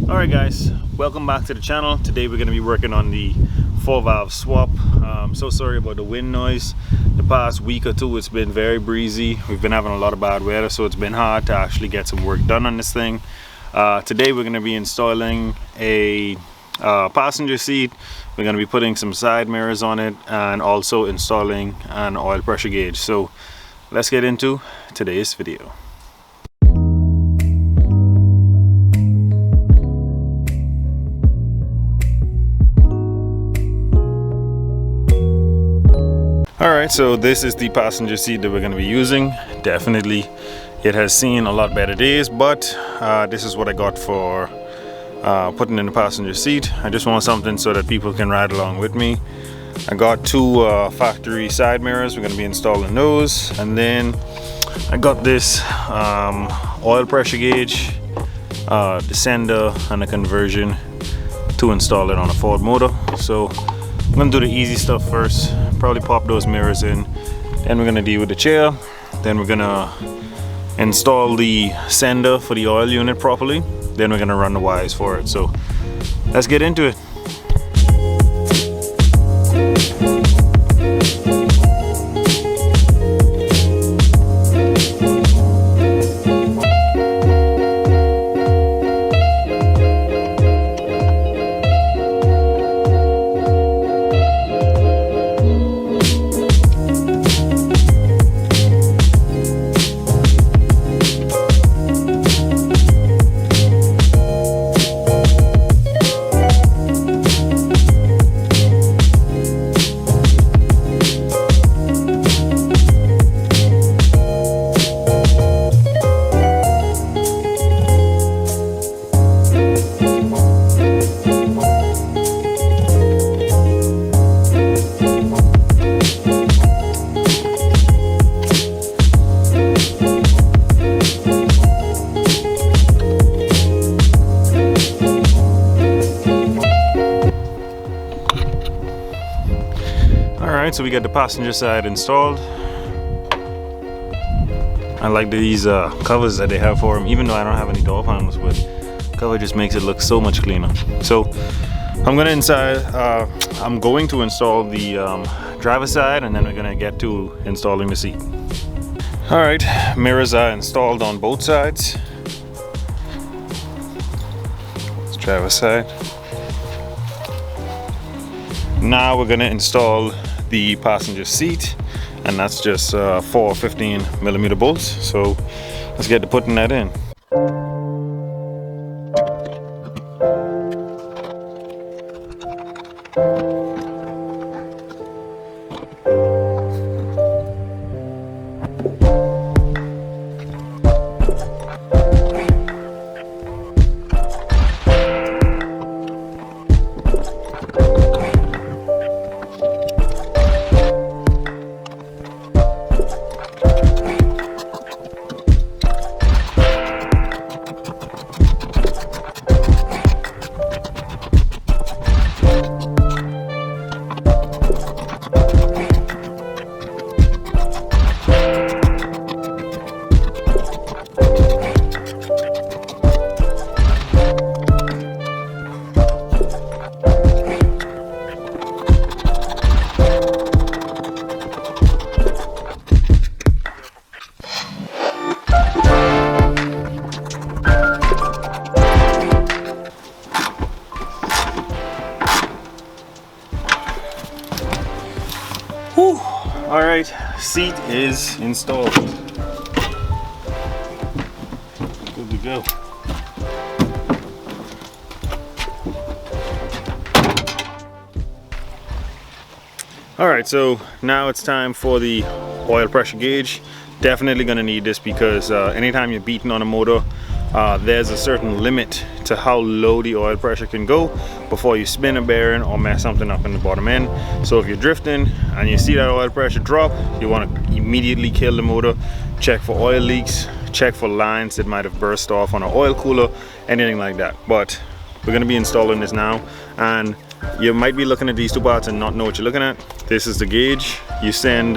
Alright guys, welcome back to the channel. Today we're going to be working on the 4-valve swap. So sorry about the wind noise. The past week or two it's been very breezy. We've been having a lot of bad weather, so it's been hard to actually get some work done on this thing. Today we're going to be installing a passenger seat. We're going to be putting some side mirrors on it and also installing an oil pressure gauge. So let's get into today's video. Alright, so this is the passenger seat that we're going to be using. Definitely it has seen a lot better days, but this is what I got for putting in the passenger seat. I just want something so that people can ride along with me. I got two factory side mirrors. We're going to be installing those, and then I got this oil pressure gauge, descender, and a conversion to install it on a Ford motor. So I'm gonna do the easy stuff first, probably pop those mirrors in, then we're gonna deal with the chair, then we're gonna install the sender for the oil unit properly, then we're gonna run the wires for it. So let's get into it. Alright, so we got the passenger side installed. I like these covers that they have for them, even though I don't have any door panels, but cover just makes it look so much cleaner. So I'm going to install the driver's side, and then we're going to get to installing the seat. Alright, mirrors are installed on both sides. Let's driver's side. Now we're going to install the passenger seat, and that's just 4 15mm bolts. So let's get to putting that in. Alright, seat is installed. Good to go. Alright, so now it's time for the oil pressure gauge. Definitely gonna need this because anytime you're beating on a motor, there's a certain limit to how low the oil pressure can go before you spin a bearing or mess something up in the bottom end. So if you're drifting and you see that oil pressure drop, you want to immediately kill the motor, check for oil leaks, check for lines that might have burst off on an oil cooler, anything like that. But we're going to be installing this now, and you might be looking at these two parts and not know what you're looking at. This is the gauge. You send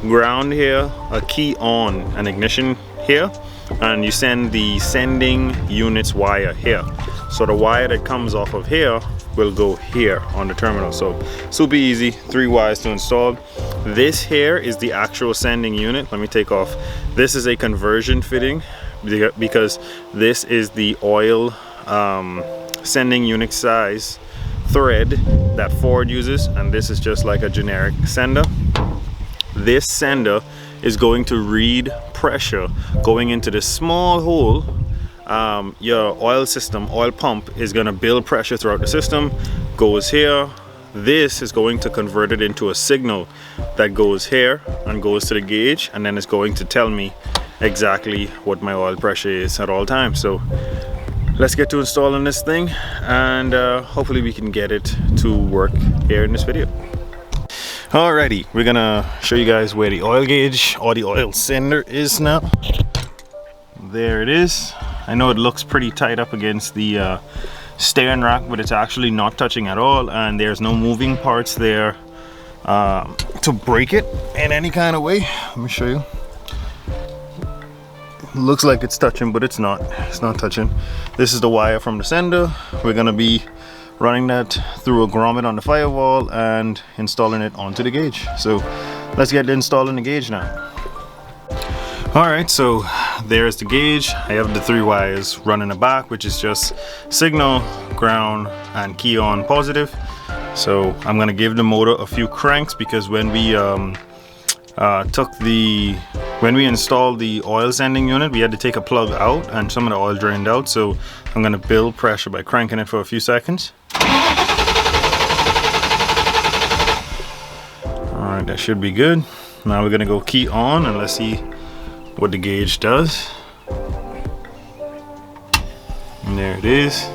ground here, a key on, an ignition here, and you send the sending units wire here. So the wire that comes off of here will go here on the terminal. So super easy, 3 wires to install. This here is the actual sending unit. Let me take off. This is a conversion fitting because this is the oil sending unit size thread that Ford uses, and this is just like a generic sender. This sender is going to read pressure going into this small hole. Your oil system, oil pump, is going to build pressure throughout the system, goes here. This is going to convert it into a signal that goes here and goes to the gauge, and then it's going to tell me exactly what my oil pressure is at all times. So let's get to installing this thing, and hopefully we can get it to work here in this video. Alrighty, we're gonna show you guys where the oil gauge or the oil sender is now. There it is. I know it looks pretty tight up against the steering rack, but it's actually not touching at all, and there's no moving parts there to break it in any kind of way. Let me show you. Looks like it's touching, but it's not touching. This is the wire from the sender. We're gonna be running that through a grommet on the firewall and installing it onto the gauge. So let's get to installing the gauge now. All right, so there's the gauge. I have the 3 wires running the back, which is just signal, ground, and key on positive. So I'm gonna give the motor a few cranks, because when we when we installed the oil sending unit, we had to take a plug out and some of the oil drained out. So I'm gonna build pressure by cranking it for a few seconds. All right, that should be good. Now we're gonna go key on and let's see what the gauge does. And there it is.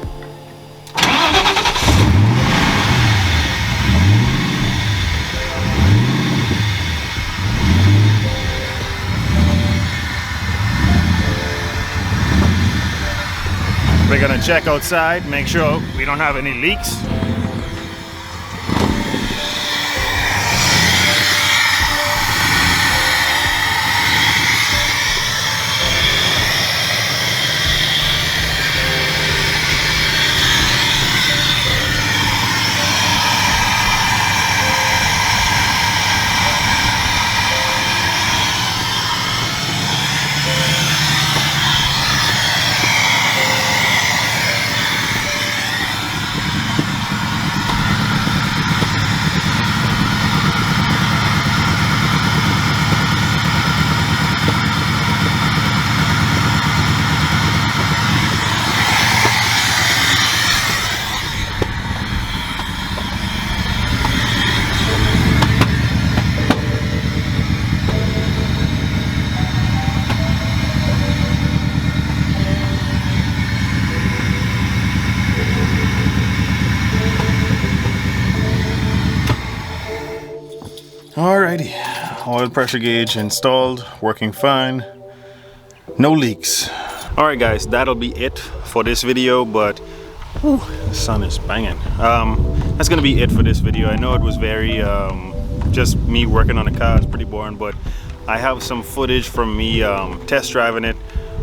We're gonna check outside, make sure we don't have any leaks. Alrighty, oil pressure gauge installed, working fine, no leaks. Alright guys, that'll be it for this video, but whew, the sun is banging. That's gonna be it for this video. I know it was very just me working on the car. It's pretty boring, but I have some footage from me test driving it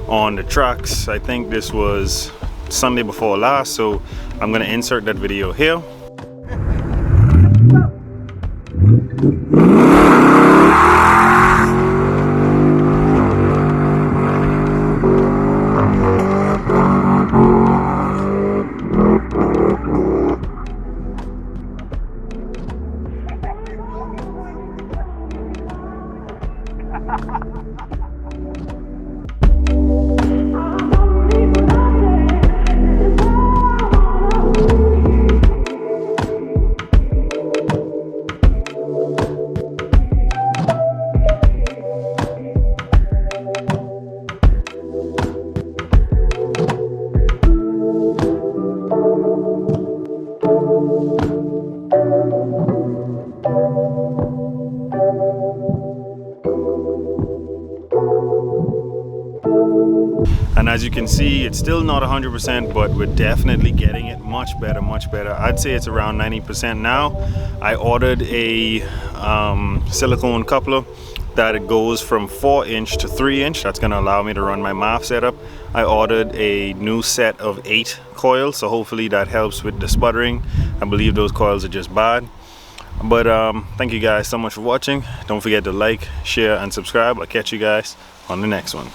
on the tracks. I think this was Sunday before last, so I'm gonna insert that video here. And as you can see, it's still not 100%, but we're definitely getting it much better, much better. I'd say it's around 90% now. I ordered a silicone coupler that it goes from 4-inch to 3-inch. That's going to allow me to run my MAF setup. I ordered a new set of 8 coils, so hopefully that helps with the sputtering. I believe those coils are just bad. But thank you guys so much for watching. Don't forget to like, share, and subscribe. I'll catch you guys on the next one.